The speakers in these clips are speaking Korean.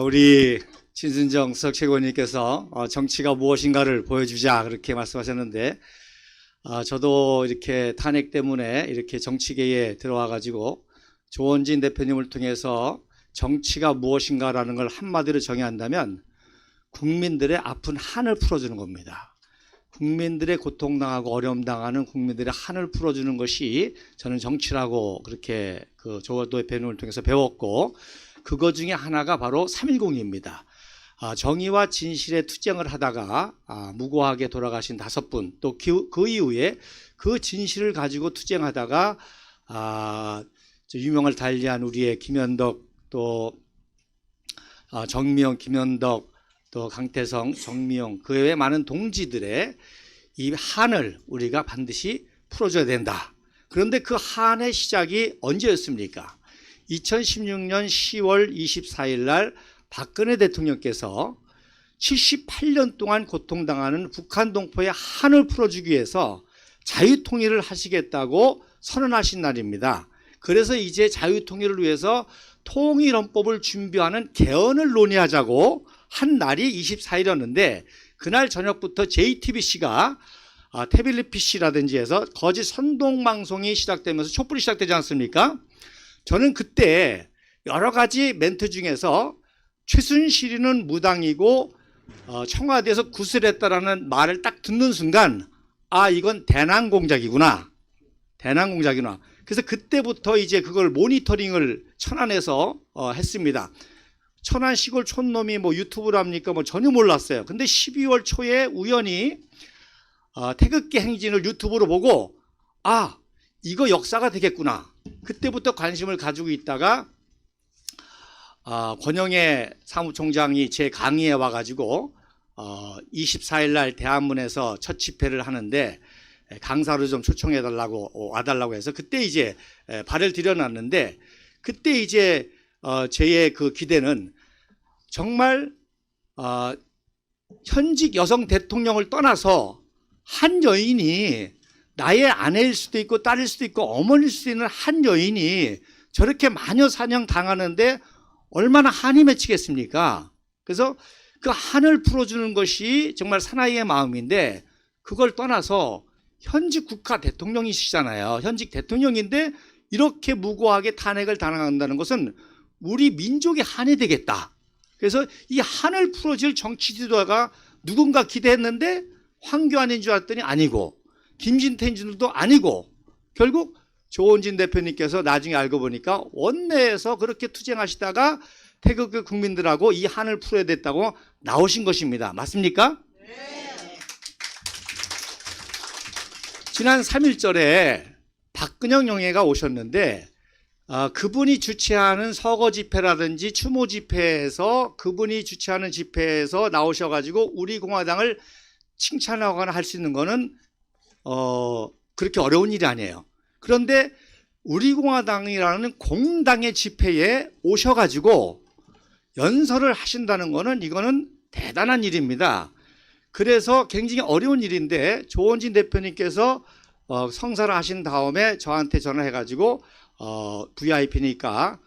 우리 진순정 수석 최고위원님께서 정치가 무엇인가를 보여주자 그렇게 말씀하셨는데, 저도 이렇게 탄핵 때문에 이렇게 정치계에 들어와 가지고 조원진 대표님을 통해서 정치가 무엇인가라는 걸 한마디로 정의한다면 국민들의 아픈 한을 풀어주는 겁니다. 국민들의 고통당하고 어려움 당하는 국민들의 한을 풀어주는 것이 저는 정치라고 그렇게 조 대표님을 통해서 배웠고, 그거 중에 하나가 바로 3.10입니다. 정의와 진실의 투쟁을 하다가 무고하게 돌아가신 5분, 또 그 이후에 그 진실을 가지고 투쟁하다가 유명을 달리한 우리의 김현덕, 또 정미영, 김현덕, 또 강태성, 정미영, 그 외에 많은 동지들의 이 한을 우리가 반드시 풀어줘야 된다. 그런데 그 한의 시작이 언제였습니까? 2016년 10월 24일 날 박근혜 대통령께서 78년 동안 고통당하는 북한 동포의 한을 풀어주기 위해서 자유통일을 하시겠다고 선언하신 날입니다. 그래서 이제 자유통일을 위해서 통일헌법을 준비하는 개헌을 논의하자고 한 날이 24일이었는데, 그날 저녁부터 JTBC가 태블릿 PC라든지 해서 거짓 선동방송이 시작되면서 촛불이 시작되지 않습니까? 저는 그때 여러 가지 멘트 중에서 최순실이는 무당이고 청와대에서 구슬했다라는 말을 딱 듣는 순간 이건 대남 공작이구나. 대남 공작이구나. 그래서 그때부터 이제 그걸 모니터링을 천안에서 했습니다. 천안 시골 촌놈이 뭐 유튜브를 합니까? 뭐 전혀 몰랐어요. 근데 12월 초에 우연히 태극기 행진을 유튜브로 보고 이거 역사가 되겠구나. 그때부터 관심을 가지고 있다가 권영애 사무총장이 제 강의에 와가지고 24일 날 대한문에서 첫 집회를 하는데 강사로 좀 초청해달라고 와달라고 해서 그때 이제 발을 들여놨는데, 그때 이제 저의 그 기대는 정말 현직 여성 대통령을 떠나서 한 여인이, 나의 아내일 수도 있고 딸일 수도 있고 어머니일 수도 있는 한 여인이 저렇게 마녀 사냥 당하는데 얼마나 한이 맺히겠습니까? 그래서 그 한을 풀어주는 것이 정말 사나이의 마음인데, 그걸 떠나서 현직 국가 대통령이시잖아요. 현직 대통령인데 이렇게 무고하게 탄핵을 당한다는 것은 우리 민족의 한이 되겠다. 그래서 이 한을 풀어줄 정치 지도자가 누군가 기대했는데 황교안인 줄 알았더니 아니고, 김진태인 줄도 아니고, 결국 조원진 대표님께서 나중에 알고 보니까 원내에서 그렇게 투쟁하시다가 태극기 국민들하고 이 한을 풀어야 됐다고 나오신 것입니다. 맞습니까? 네. 지난 3.1절에 박근영 영예가 오셨는데 그분이 주최하는 서거 집회라든지 추모 집회에서, 그분이 주최하는 집회에서 나오셔가지고 우리 공화당을 칭찬하거나 할 수 있는 거는 그렇게 어려운 일이 아니에요. 그런데 우리 공화당이라는 공당의 집회에 오셔가지고 연설을 하신다는 거는, 이거는 대단한 일입니다. 그래서 굉장히 어려운 일인데 조원진 대표님께서 성사를 하신 다음에 저한테 전화해가지고 VIP니까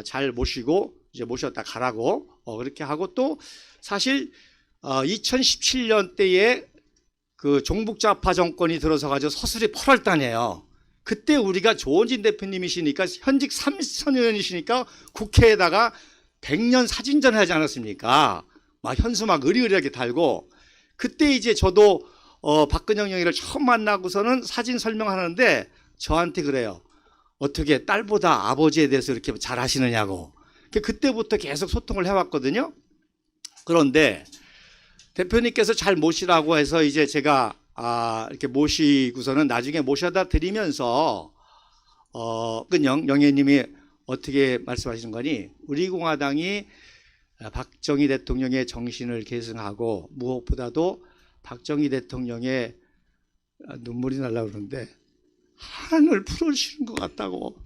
잘 모시고 이제 모셨다 가라고 그렇게 하고, 또 사실 2017년 때에 그 종북좌파 정권이 들어서 가지고 서술이 8월달이에요. 그때 우리가 조원진 대표님이시니까, 현직 3선의원이시니까 국회에다가 100년 사진전 하지 않았습니까? 막 현수 막 의리의리하게 달고, 그때 이제 저도 박근영 영의를 처음 만나고서는 사진 설명하는데 저한테 그래요. 어떻게 딸보다 아버지에 대해서 이렇게 잘 아시느냐고. 그때부터 계속 소통을 해왔거든요. 그런데 대표님께서 잘 모시라고 해서 이제 제가 이렇게 모시고서는 나중에 모셔다 드리면서 영예님이 어떻게 말씀하시는 거니, 우리 공화당이 박정희 대통령의 정신을 계승하고, 무엇보다도 박정희 대통령의 눈물이 날라 그러는데 한을 풀어주시는 것 같다고,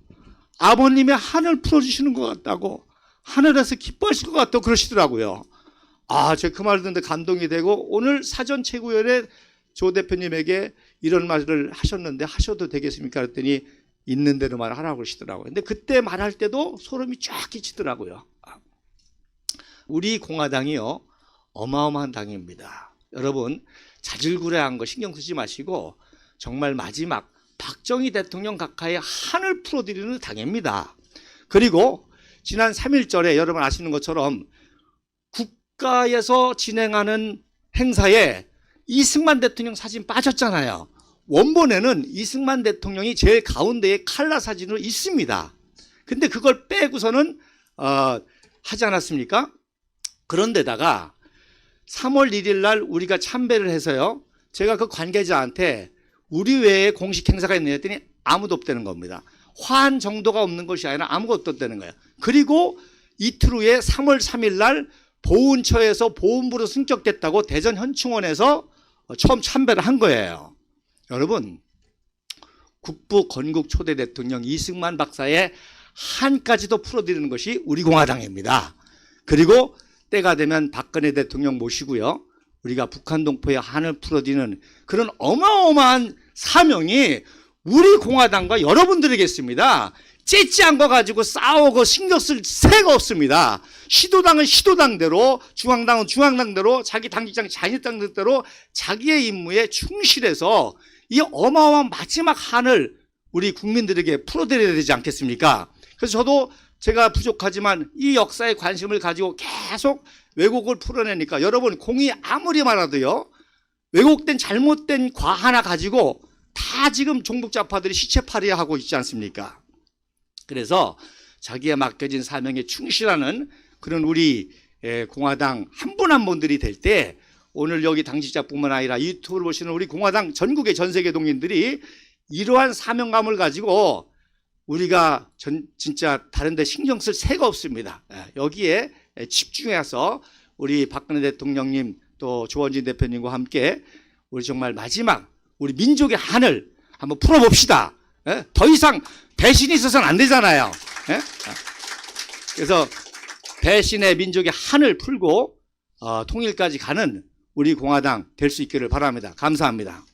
아버님의 한을 풀어주시는 것 같다고, 하늘에서 기뻐하실 것 같다고 그러시더라고요. 제가 그 말을 듣는데 감동이 되고, 오늘 사전 최고위원회 조 대표님에게 이런 말을 하셨는데 하셔도 되겠습니까? 그랬더니 있는 대로 말하라고 그러시더라고요. 근데 그때 말할 때도 소름이 쫙 끼치더라고요. 우리 공화당이요, 어마어마한 당입니다. 여러분, 자질구레한 거 신경 쓰지 마시고 정말 마지막 박정희 대통령 각하의 한을 풀어드리는 당입니다. 그리고 지난 3.1절에 여러분 아시는 것처럼 국가에서 진행하는 행사에 이승만 대통령 사진 빠졌잖아요. 원본에는 이승만 대통령이 제일 가운데에 칼라 사진으로 있습니다. 근데 그걸 빼고서는 하지 않았습니까? 그런데다가 3월 1일 날 우리가 참배를 해서요, 제가 그 관계자한테 우리 외에 공식 행사가 있느냐 했더니 아무도 없다는 겁니다. 화한 정도가 없는 것이 아니라 아무것도 없다는 거예요. 그리고 이틀 후에 3월 3일 날 보훈처에서 보훈부로 승격됐다고 대전 현충원에서 처음 참배를 한 거예요. 여러분, 국부 건국 초대 대통령 이승만 박사의 한까지도 풀어드리는 것이 우리 공화당입니다. 그리고 때가 되면 박근혜 대통령 모시고요, 우리가 북한 동포의 한을 풀어드리는 그런 어마어마한 사명이 우리 공화당과 여러분들에게 있습니다. 째째한 거 가지고 싸우고 신경 쓸 새가 없습니다. 시도당은 시도당대로, 중앙당은 중앙당대로, 자기 당직장 자기당대로 자기의 임무에 충실해서 이 어마어마한 마지막 한을 우리 국민들에게 풀어드려야 되지 않겠습니까? 그래서 저도 제가 부족하지만 이 역사에 관심을 가지고 계속 왜곡을 풀어내니까 여러분, 공이 아무리 많아도요, 왜곡된 잘못된 과 하나 가지고 다 지금 종북좌파들이 시체팔이를 하고 있지 않습니까? 그래서 자기에 맡겨진 사명에 충실하는 그런 우리 공화당 한 분 한 분들이 될 때, 오늘 여기 당직자뿐만 아니라 유튜브를 보시는 우리 공화당 전국의 전 세계 동인들이 이러한 사명감을 가지고 우리가 진짜 다른 데 신경 쓸 새가 없습니다. 여기에 집중해서 우리 박근혜 대통령님 또 조원진 대표님과 함께 우리 정말 마지막 우리 민족의 한을 한번 풀어봅시다. 더 이상 배신이 있어서는 안 되잖아요. 그래서 배신의 민족의 한을 풀고 통일까지 가는 우리 공화당 될 수 있기를 바랍니다. 감사합니다.